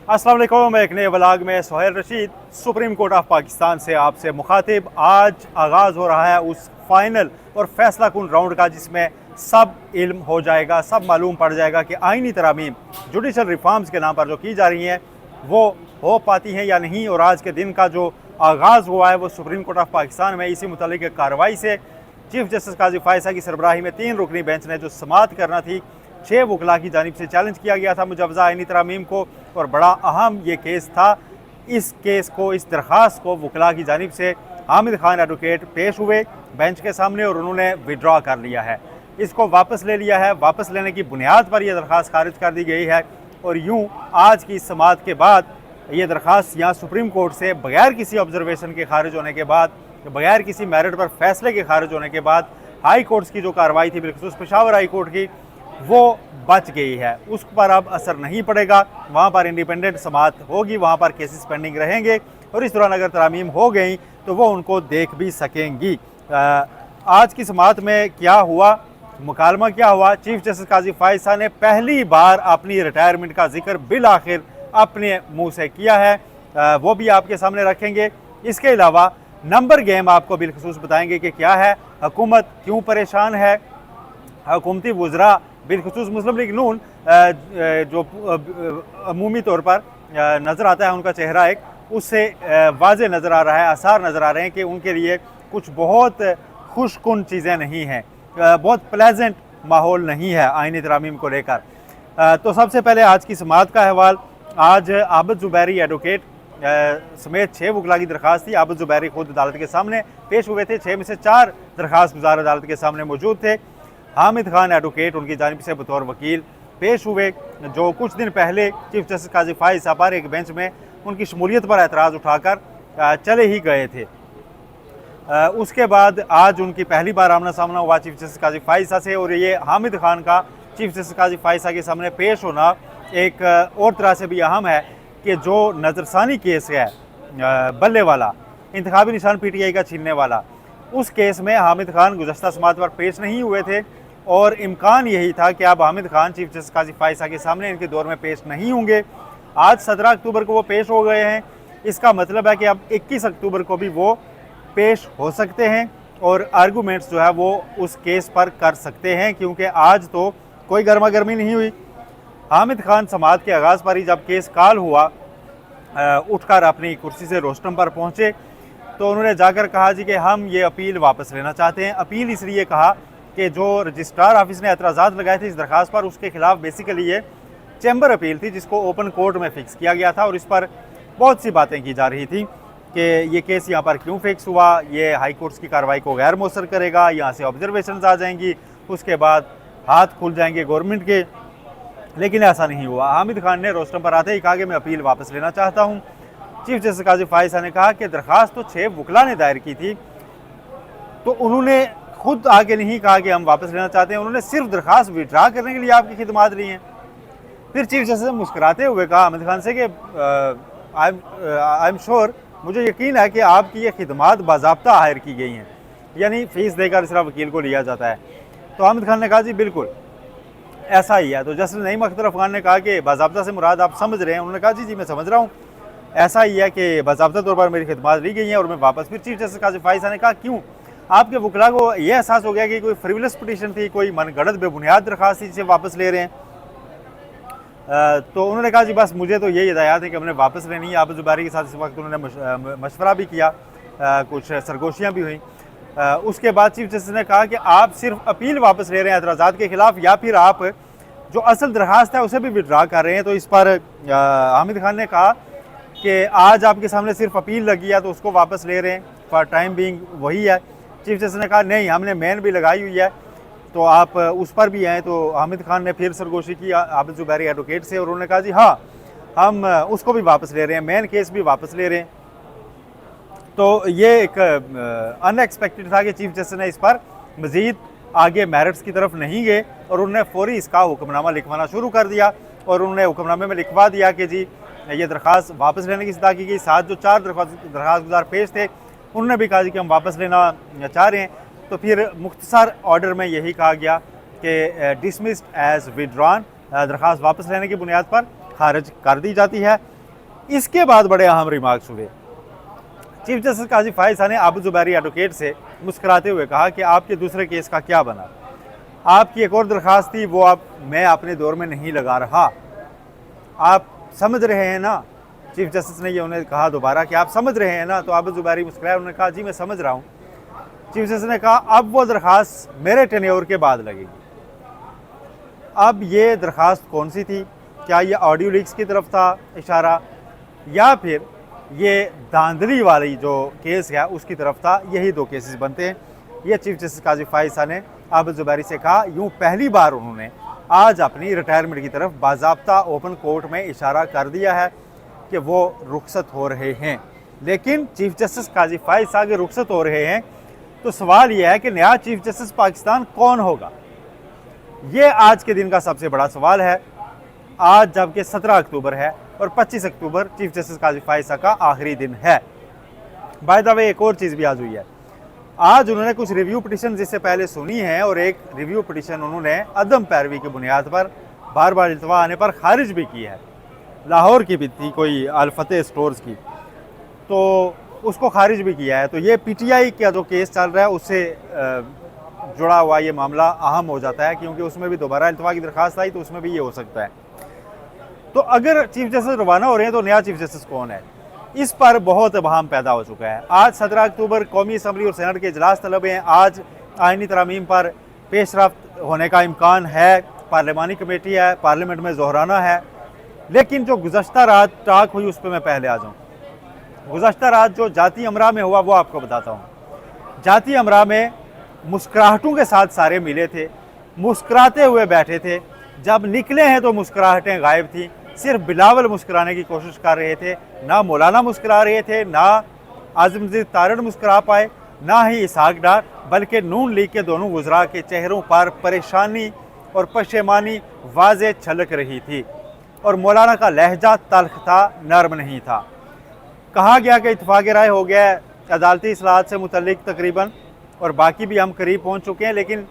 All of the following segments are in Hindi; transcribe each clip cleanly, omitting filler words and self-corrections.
अस्सलाम वालेकुम। एक नए व्लॉग में Sohail Rashid supreme court of Pakistan से आपसे मुखातिब। आज आगाज़ हो रहा है उस फाइनल और फैसला कुन राउंड का जिसमें सब इल्म हो जाएगा, सब मालूम पड़ जाएगा कि आइनी तरामीम जुडिशल रिफॉर्म्स के नाम पर जो की जा रही हैं वो हो पाती हैं या नहीं। और आज के दिन का जो आगाज़ हुआ है वो सुप्रीम कोर्ट ऑफ पाकिस्तान में इसी मुतालिक कार्रवाई से चीफ जस्टिस काजी फायसा की सरबराही में 3 रुकनी बेंच ने जो समाअत करना थी 6 वकला की जानिब से चैलेंज किया गया था मुजवज़ा आइनी तरामीम को, और बड़ा अहम ये केस था। इस केस को, इस दरख्वास्त को वकला की जानिब से हामिद खान एडवोकेट पेश हुए बेंच के सामने और उन्होंने विड्रॉ कर लिया है, इसको वापस ले लिया है। वापस लेने की बुनियाद पर यह दरख्वास्त खारिज कर दी गई है और यूँ आज की समाअत के बाद ये दरख्वास्त यहाँ सुप्रीम कोर्ट से बगैर किसी ऑब्जर्वेशन के खारिज होने के बाद, बगैर किसी मेरिट पर फैसले के खारिज होने के बाद हाई कोर्ट्स की जो कार्रवाई थी बिलखुसूस पेशावर हाई कोर्ट की वो बच गई है, उस पर अब असर नहीं पड़ेगा। वहाँ पर इंडिपेंडेंट समाअत होगी, वहाँ पर केसेस पेंडिंग रहेंगे और इस दौरान अगर तरामीम हो गई तो वो उनको देख भी सकेंगी। आज की समाअत में क्या हुआ, मुकालमा क्या हुआ, चीफ जस्टिस काजी फायसा ने पहली बार अपनी रिटायरमेंट का जिक्र बिल आखिर अपने मुँह से किया है, वो भी आपके सामने रखेंगे। इसके अलावा नंबर गेम आपको बिलखुसूस बताएंगे कि क्या है, हुकूमत क्यों परेशान है, हुकूमती वज़रा बिलखुसूस मुस्लिम लीग नून जो अमूमी तौर पर नज़र आता है उनका चेहरा एक उससे वाज़े नज़र आ रहा है, आसार नज़र आ रहे हैं कि उनके लिए कुछ बहुत खुशकुन चीज़ें नहीं हैं, बहुत प्लेजेंट माहौल नहीं है आइनी तरामीम को लेकर। तो सबसे पहले आज की समाअत का अहवाल। आज आबिद ज़ुबैरी एडवोकेट समेत 6 वकला की दरख्वास्त थी। आबिद ज़ुबैरी खुद अदालत के सामने पेश हुए थे, 6 में से 4 दरख्वास्त गुजार अदालत के सामने मौजूद थे। हामिद खान एडवोकेट उनकी जानिब से बतौर वकील पेश हुए, जो कुछ दिन पहले चीफ जस्टिस काजी फायसा पर एक बेंच में उनकी शमूलियत पर एतराज़ उठाकर चले ही गए थे। उसके बाद आज उनकी पहली बार आमना सामना हुआ चीफ जस्टिस काजी फायसा से, और ये हामिद खान का चीफ जस्टिस काजी फायसा के सामने पेश होना एक और तरह से भी अहम है कि जो नज़रसानी केस है बल्ले वाला, इंतखाबी निशान PTI का छीनने वाला, उस केस में हामिद खान गुज़श्ता समाअत पर पेश नहीं हुए थे और इम्कान यही था कि अब हामिद खान चीफ जस्टिस काजी फायसा के सामने इनके दौर में पेश नहीं होंगे। आज 17 अक्टूबर को वो पेश हो गए हैं, इसका मतलब है कि अब 21 अक्टूबर को भी वो पेश हो सकते हैं और आर्गूमेंट्स जो है वो उस केस पर कर सकते हैं, क्योंकि आज तो कोई गर्मा गर्मी नहीं हुई। हामिद खान समाअत के आगाज़ पर ही जब केस कॉल हुआ उठकर अपनी कुर्सी से रोस्टम पर पहुँचे तो उन्होंने जाकर कहा जी कि हम ये अपील वापस लेना चाहते हैं। अपील इसलिए कहा कि जो रजिस्ट्रार ऑफिस ने एतराज़ात लगाए थे इस दरख्वास्त पर, उसके खिलाफ बेसिकली ये चैम्बर अपील थी जिसको ओपन कोर्ट में फ़िक्स किया गया था और इस पर बहुत सी बातें की जा रही थी कि ये केस यहाँ पर क्यों फिक्स हुआ, ये हाई कोर्ट्स की कार्रवाई को गैर मौसर करेगा, यहाँ से ऑब्जर्वेशन आ जाएंगी, उसके बाद हाथ खुल जाएंगे गवर्नमेंट के, लेकिन ऐसा नहीं हुआ। हामिद खान ने रोस्टम पर आते ही कहा कि मैं अपील वापस लेना चाहता हूँ। चीफ जस्टिस काजी फायसा ने कहा कि दरख्वास्त तो 6 वकला ने दायर की थी, तो उन्होंने खुद आगे नहीं कहा कि हम वापस लेना चाहते हैं, उन्होंने सिर्फ दरख्वास्त विड्रा करने के लिए आपकी खिदमात ली हैं। फिर चीफ जस्टिस ने मुस्कुराते हुए कहा हामिद खान से कि आई एम श्योर, मुझे यकीन है कि आपकी ये खिदमात बाज़ाब्ता हायर की गई हैं, यानी फ़ीस देकर इस तरह वकील को लिया जाता है। तो हामिद खान ने कहा जी बिल्कुल ऐसा ही है। तो जस्टिस नईम अख्तर अफगान ने कहा कि बाज़ाब्ता से मुराद आप समझ रहे हैं, उन्होंने कहा जी मैं समझ रहा हूँ, ऐसा ही है कि बाज़ाब्ता तौर पर मेरी खिदमात ली गई हैं और मैं वापस। फिर चीफ जस्टिस काजी फायसा ने कहा क्यों, आपके वकला को यह एहसास हो गया कि कोई फ्रिवलस पिटीशन थी, कोई मनगढ़ंत बेबुनियाद दरख्वास्त थी जिसे वापस ले रहे हैं। तो उन्होंने कहा जी बस मुझे तो यही हिदायत है कि हमने वापस लेनी है। आबिद ज़ुबैरी के साथ इस वक्त उन्होंने मशवरा भी किया, कुछ सरगोशियाँ भी हुई। उसके बाद चीफ जस्टिस ने कहा कि आप सिर्फ अपील वापस ले रहे हैं एतराज़ात के खिलाफ, या फिर आप जो असल दरख्वास्त है उसे भी विड्रा कर रहे हैं। तो इस पर हामिद खान ने कहा कि आज आपके सामने सिर्फ अपील लगी है तो उसको वापस ले रहे हैं, फॉर टाइम बीइंग वही है। चीफ जस्टिस ने कहा नहीं, हमने मेन भी लगाई हुई है तो आप उस पर भी हैं। तो हामिद खान ने फिर सरगोशी की आबिद ज़ुबैरी एडवोकेट से और उन्होंने कहा जी हाँ, हम उसको भी वापस ले रहे हैं, मेन केस भी वापस ले रहे हैं। तो ये एक अनएक्सपेक्टेड था कि चीफ जस्टिस ने इस पर मज़ीद आगे मेरिट्स की तरफ नहीं गए और उन्होंने फौरी इसका हुक्मनामा लिखवाना शुरू कर दिया और उन्होंने हुक्मनामे में लिखवा दिया कि जी ये दरख्वास्त वापस लेने की इस्तदा की गई। साथ जो 4 दरख्वास्त गुजार पेश थे उन्होंने भी कहा कि हम वापस लेना चाह रहे हैं। तो फिर मुख्तसर ऑर्डर में यही कहा गया कि डिसमिस्ड एज विड्रॉन, दरख्वास्त वापस लेने की बुनियाद पर खारिज कर दी जाती है। इसके बाद बड़े अहम रिमार्क्स हुए। चीफ जस्टिस काजी फायसा ने आबू जुबैरी एडवोकेट से मुस्कुराते हुए कहा कि आपके दूसरे केस का क्या बना, आपकी एक और दरख्वास्त थी, वो आप मैं अपने दौर में नहीं लगा रहा, आप समझ रहे हैं ना। चीफ जस्टिस ने ये उन्हें कहा दोबारा कि आप समझ रहे हैं ना, तो आबू जुबैरी मुस्कुराए, उन्होंने कहा जी मैं समझ रहा हूँ। चीफ जस्टिस ने कहा अब वो दरख्वास्त मेरे टेन्योर के बाद लगेगी। अब ये दरख्वास्त कौन सी थी, क्या ये ऑडियो लीक्स की तरफ था इशारा, या फिर ये धांधली वाली जो केस है उसकी तरफ था? यही दो केसेस बनते हैं। ये चीफ जस्टिस काजी फायसा ने आबू जुबैरी से कहा। यूँ पहली बार उन्होंने आज अपनी रिटायरमेंट की तरफ बाज़ाब्ता ओपन कोर्ट में इशारा कर दिया है कि वो रुखसत हो रहे हैं। लेकिन चीफ जस्टिस काजी फायसा के रुखसत हो रहे हैं तो सवाल यह है कि नया चीफ जस्टिस पाकिस्तान कौन होगा? ये आज के दिन का सबसे बड़ा सवाल है। आज जबकि 17 अक्टूबर है और 25 अक्टूबर चीफ जस्टिस काजी फायसा का आखिरी दिन है। बाय द वे एक और चीज़ भी आज हुई है। आज उन्होंने कुछ रिव्यू पिटिशन जिससे पहले सुनी है और एक रिव्यू पिटिशन उन्होंने अदम पैरवी की बुनियाद पर बार बार इल्तवा आने पर खारिज भी की है। लाहौर की भी थी कोई अल-फतेह स्टोर्स की, तो उसको खारिज भी किया है। तो ये पीटीआई का जो केस चल रहा है उससे जुड़ा हुआ ये मामला अहम हो जाता है, क्योंकि उसमें भी दोबारा इल्तवा की दरख्वास्त आई, तो उसमें भी ये हो सकता है। तो अगर चीफ जस्टिस रवाना हो रहे हैं तो नया चीफ जस्टिस कौन है, इस पर बहुत अबहम पैदा हो चुका है। आज 17 अक्टूबर कौमी असम्बली और सेनेट के इजलास तलब हैं। आज आइनी तरमीम पर पेशरफ्त होने का इम्कान है। पार्लिमानी कमेटी है, पार्लियामेंट में जोहराना है। लेकिन जो गुज़श्ता रात टाक हुई उस पर मैं पहले आ जाऊँ। गुज़श्ता रात जो जाती अमरा में हुआ वो आपको बताता हूँ। जाती अमरा में मुस्कुराहटों के साथ सारे मिले थे, मुस्कुराते हुए बैठे थे। जब निकले हैं तो मुस्कुराहटें गायब थी। सिर्फ बिलावल मुस्कुराने की कोशिश कर रहे थे। ना मौलाना मुस्कुरा रहे थे, ना आज़मज़ीद तारड़ मुस्कुरा पाए, ना ही इसहाक डार, बल्कि नून लीग के दोनों वज़रा के चेहरों पर परेशानी और पशेमानी वाज़े छलक रही थी। और मौलाना का लहजा तल्ख था, नर्म नहीं था। कहा गया कि इत्तफ़ाक़ राय हो गया है अदालती इस्लाहत से मुतल्लिक तकरीबन, और बाकी भी हम करीब पहुँच चुके हैं। लेकिन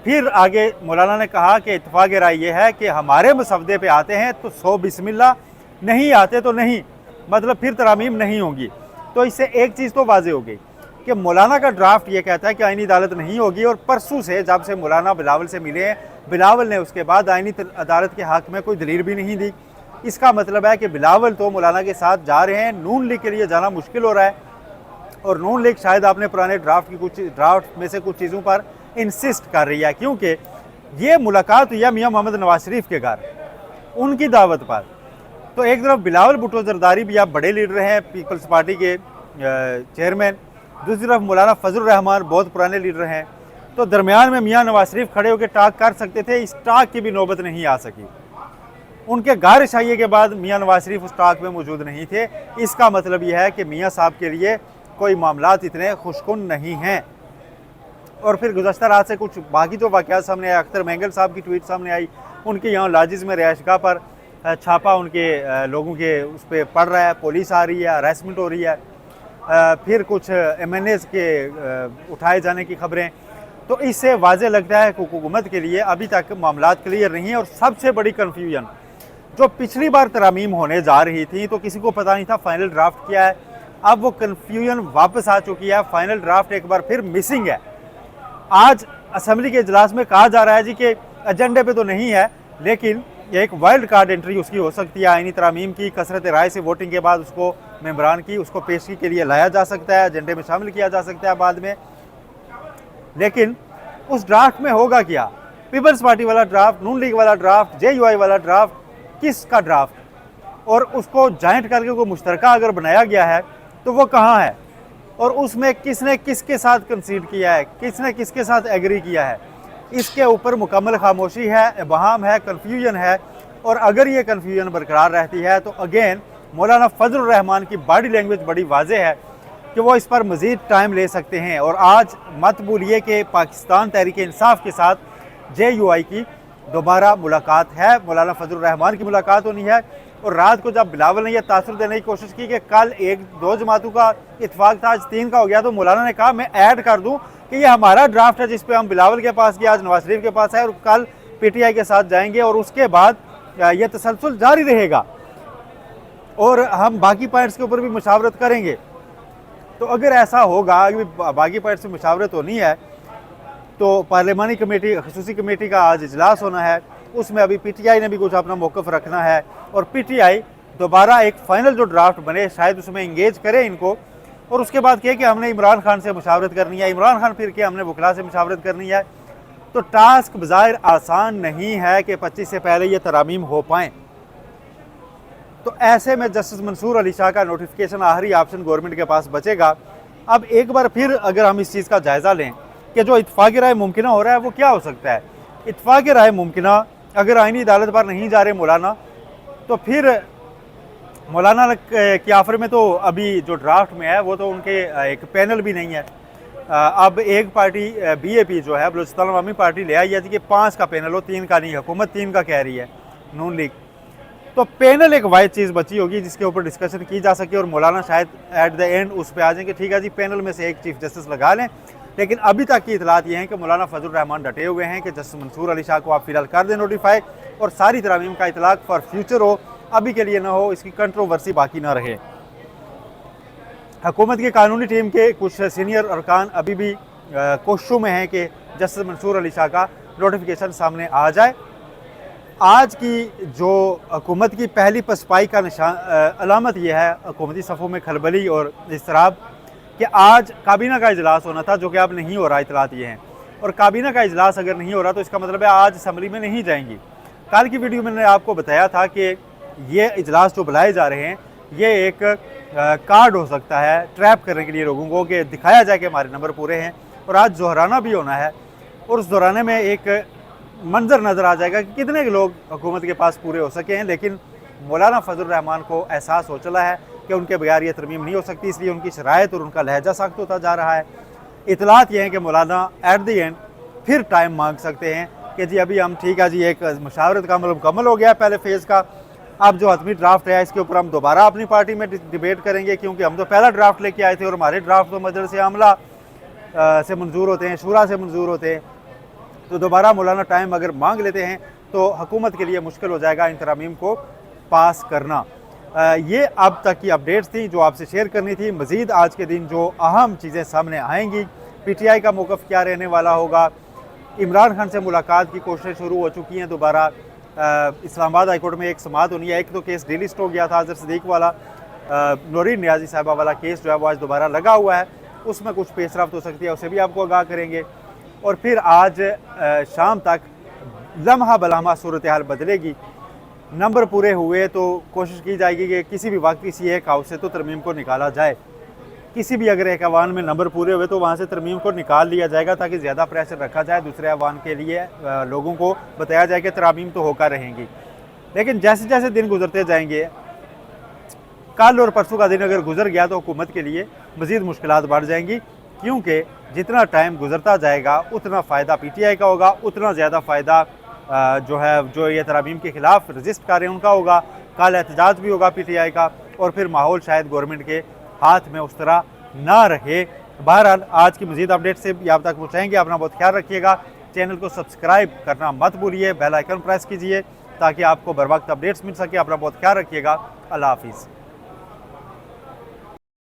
फिर आगे मौलाना ने कहा कि इत्तफ़ाक़ राय ये है कि हमारे मसवदे पे आते हैं तो 100 बिस्मिल्लाह, नहीं आते तो नहीं, मतलब फिर तरामीम नहीं होगी। तो इससे एक चीज़ तो वाज़े हो गई कि मौलाना का ड्राफ्ट ये कहता है कि आइनी अदालत नहीं होगी, और परसों से जब से मौलाना बिलावल से मिले हैं, बिलावल ने उसके बाद आइनी अदालत के हक़ में कोई दलील भी नहीं दी। इसका मतलब है कि बिलावल तो मौलाना के साथ जा रहे हैं। नून लीग के लिए जाना मुश्किल हो रहा है, और नून लीग शायद अपने पुराने ड्राफ्ट में से कुछ चीज़ों पर इंसिस्ट कर रही है, क्योंकि ये मुलाकात हुई है मियाँ मोहम्मद नवाज शरीफ के घर, उनकी दावत पर। तो एक तरफ बिलावल भुट्टो जरदारी भी आप बड़े लीडर हैं, पीपल्स पार्टी के चेयरमैन, दूसरी तरफ मौलाना फजल रहमान बहुत पुराने लीडर हैं। तो दरमियान में मियाँ नवाज शरीफ खड़े होकर टाक कर सकते थे, इस टाक की भी नौबत नहीं आ सकी। उनके घर शाइये के बाद मियाँ नवाज शरीफ उस टाक में मौजूद नहीं थे। इसका मतलब यह है कि मियाँ साहब के लिए कोई मामलात इतने खुशकुन नहीं हैं। और फिर गुज़श्ता रात से कुछ बाकी जो वाक़यात सामने आए, अख्तर मेंगल साहब की ट्वीट सामने आई, उनके यहाँ लाजिज़ में रिहाइशगाह पर छापा उनके लोगों के उस पर पड़ रहा है, पुलिस आ रही है, हरासमेंट हो रही है, फिर कुछ MNAs के उठाए जाने की खबरें। तो इससे वाज़े लगता है कि हुकूमत के लिए अभी तक मामलात क्लियर नहीं है। और सबसे बड़ी कन्फ्यूजन, जो पिछली बार तरामीम होने जा रही थी तो किसी को पता नहीं था फाइनल ड्राफ्ट क्या है, अब वो कन्फ्यूजन वापस आ चुकी है। फाइनल ड्राफ्ट एक बार फिर मिसिंग है। आज असम्बली के इजलास में कहा जा रहा है जी कि एजेंडे पे तो नहीं है, लेकिन एक वाइल्ड कार्ड एंट्री उसकी हो सकती है। आइनी तरामीम की कसरत राय से वोटिंग के बाद उसको मेंबरान की उसको पेशगी के लिए लाया जा सकता है, एजेंडे में शामिल किया जा सकता है बाद में। लेकिन उस ड्राफ्ट में होगा क्या? पीपल्स पार्टी वाला ड्राफ्ट, नून लीग वाला ड्राफ्ट, JUI वाला ड्राफ्ट, किसका ड्राफ्ट? और उसको जॉइंट करके कोई मुश्तरका अगर बनाया गया है तो वो कहाँ है? और उसमें किसने किसके साथ कंसीड किया है, किसने किसके साथ एग्री किया है? इसके ऊपर मुकम्मल खामोशी है, इबहाम है, कन्फ्यूजन है। और अगर ये कन्फ्यूजन बरकरार रहती है तो अगेन मौलाना फजल रहमान की बॉडी लैंग्वेज बड़ी वाज़ेह है कि वो इस पर मज़ीद टाइम ले सकते हैं। और आज मत भूलिए कि पाकिस्तान तहरीक इंसाफ के साथ JUI की दोबारा मुलाकात है, मौलाना फजल रहमान की मुलाकात होनी है। और रात को जब बिलावल ने यह तासुर देने की कोशिश की कि कल 1-2 जमातों का इत्तेफाक था, आज 3 का हो गया, तो मौलाना ने कहा मैं ऐड कर दूं कि ये हमारा ड्राफ्ट है जिस पे हम बिलावल के पास गए, आज नवाज शरीफ के पास है, और कल PTI के साथ जाएंगे, और उसके बाद यह तसलसल जारी रहेगा। और हम बाकी पॉइंट्स के ऊपर भी मुशावरत करेंगे। तो अगर ऐसा होगा कि बाकी पॉइंट्स में मुशावरत होनी है तो पार्लिमानी कमेटी, खसूसी कमेटी का आज इजलास होना है, उसमें अभी पीटीआई ने भी कुछ अपना मौक़िफ़ रखना है और पीटीआई दोबारा एक फ़ाइनल जो ड्राफ्ट बने शायद उसमें इंगेज करे इनको, और उसके बाद कहे कि हमने इमरान खान से मुशावरत करनी है, इमरान खान फिर के हमने वकला से मुशावरत करनी है। तो टास्क बज़ाहिर आसान नहीं है कि 25 से पहले ये तरामीम हो पाएँ। तो ऐसे में जस्टिस मंसूर अली शाह का नोटिफिकेशन आखिरी ऑप्शन गवर्नमेंट के पास बचेगा। अब एक बार फिर अगर हम इस चीज़ का जायज़ा लें कि जो इत्तफ़ाक़ राय मुमकिन हो रहा है वो क्या हो सकता है। इत्तफ़ाक़ राय मुमकिन अगर आइनी अदालत पर नहीं जा रहे मौलाना, तो फिर मौलाना के आफर में तो अभी जो ड्राफ्ट में है वो तो उनके एक पैनल भी नहीं है। अब एक पार्टी BAP जो है बलूचिस्तान अवामी पार्टी ले आई है कि 5 का पैनल हो, 3 का नहीं, हुकूमत 3 का कह रही है, नून लीग। तो पैनल एक वाइड चीज़ बची होगी जिसके ऊपर डिस्कशन की जा सके और मौलाना शायद एट द एंड उस पर आ जाएंगे, ठीक है जी पैनल में से एक चीफ जस्टिस लगा लें। लेकिन अभी तक की इतलात ये हैं कि मौलाना फजलुर रहमान डटे हुए हैं कि जस्टिस मंसूर अली शाह को आप फिलहाल कर दें नोटिफाई, और सारी तरामीम का इतलाक फॉर फ्यूचर हो, अभी के लिए ना हो, इसकी कंट्रोवर्सी बाकी ना रहे। हुकूमत की कानूनी टीम के कुछ सीनियर अरकान अभी भी कोशिशों में हैं कि जस्टिस मंसूर अली शाह का नोटिफिकेशन सामने आ जाए। आज की जो हुकूमत की पहली पसपाई का निशान अलामत यह है हुकूमती सफ़ों में खलबली और इसराब कि आज काबीना का इजलास होना था, जो कि अब नहीं हो रहा, इतलात ये हैं। और काबीना का इजलास अगर नहीं हो रहा तो इसका मतलब है आज असम्बली में नहीं जाएंगी। कल की वीडियो में मैंने आपको बताया था कि ये इजलास जो बुलाए जा रहे हैं ये एक कार्ड हो सकता है ट्रैप करने के लिए लोगों को, कि दिखाया जाए कि हमारे नंबर पूरे हैं। और आज दोहराना भी होना है और उस दोहराने में एक मंजर नज़र आ जाएगा कि कितने लोग हुकूमत के पास पूरे हो सके हैं। लेकिन मौलाना फजलुर रहमान को एहसास हो चला है कि उनके बगैर ये तरमीम नहीं हो सकती, इसलिए उनकी शरायत और उनका लहजा सख्त होता जा रहा है। इतलात ये हैं कि मौलाना एट द एंड फिर टाइम मांग सकते हैं कि जी अभी हम ठीक है जी एक मुशावरत का अमल मुकम्मल हो गया पहले फेज़ का, अब जो हतमी ड्राफ्ट है इसके ऊपर हम दोबारा अपनी पार्टी में डिबेट करेंगे, क्योंकि हम तो पहला ड्राफ्ट लेके आए थे और हमारे ड्राफ्ट तो मजलिस आमला से मंजूर होते हैं, शूरा से मंजूर होते हैं। तो दोबारा मौलाना टाइम अगर मांग लेते हैं तो हुकूमत के लिए मुश्किल हो जाएगा इन तरामीम को पास करना। ये अब तक की अपडेट्स थी जो आपसे शेयर करनी थी। मज़ीद आज के दिन जो अहम चीज़ें सामने आएंगी, PTI का मौक़िफ़ क्या रहने वाला होगा, इमरान खान से मुलाकात की कोशिशें शुरू हो चुकी हैं दोबारा। इस्लामाबाद हाई कोर्ट में एक समाअत होनी है, एक तो केस डिलिस्ट हो गया था अजहर सिद्दीक वाला, नौरीन नियाज़ी साहिबा वाला केस जो है वो आज दोबारा लगा हुआ है, उसमें कुछ पेशरफ्त हो सकती है, उसे भी आपको आगाह करेंगे। और फिर आज शाम तक लम्हा बलम्हा सूरत हाल बदलेगी। नंबर पूरे हुए तो कोशिश की जाएगी कि किसी भी वक्त किसी एक हाउस से तो तरमीम को निकाला जाए। किसी भी अगर एक अवान में नंबर पूरे हुए तो वहाँ से तरमीम को निकाल लिया जाएगा, ताकि ज़्यादा प्रेशर रखा जाए दूसरे अवान के लिए, लोगों को बताया जाए कि तरामीम तो होकर रहेंगी। लेकिन जैसे जैसे दिन गुजरते जाएंगे, कल और परसों का दिन अगर गुजर गया तो हुकूमत के लिए मज़ीद मुश्किलात बढ़ जाएंगी, क्योंकि जितना टाइम गुजरता जाएगा उतना फ़ायदा PTI का होगा, उतना ज़्यादा फ़ायदा जो ये तरामीम के ख़िलाफ़ रजिस्ट कर रहे हैं उनका होगा। कल एहतजाज भी होगा PTI का, और फिर माहौल शायद गवर्नमेंट के हाथ में उस तरह ना रहे। बहरहाल आज की मज़ीद अपडेट से आप तक पहुँचाएँगे। अपना बहुत ख्याल रखिएगा। चैनल को सब्सक्राइब करना मत भूलिए, बेल आइकन प्रेस कीजिए ताकि आपको बर वक्त अपडेट्स मिल सके। अपना बहुत ख्याल रखिएगा। अल्लाह हाफिज़।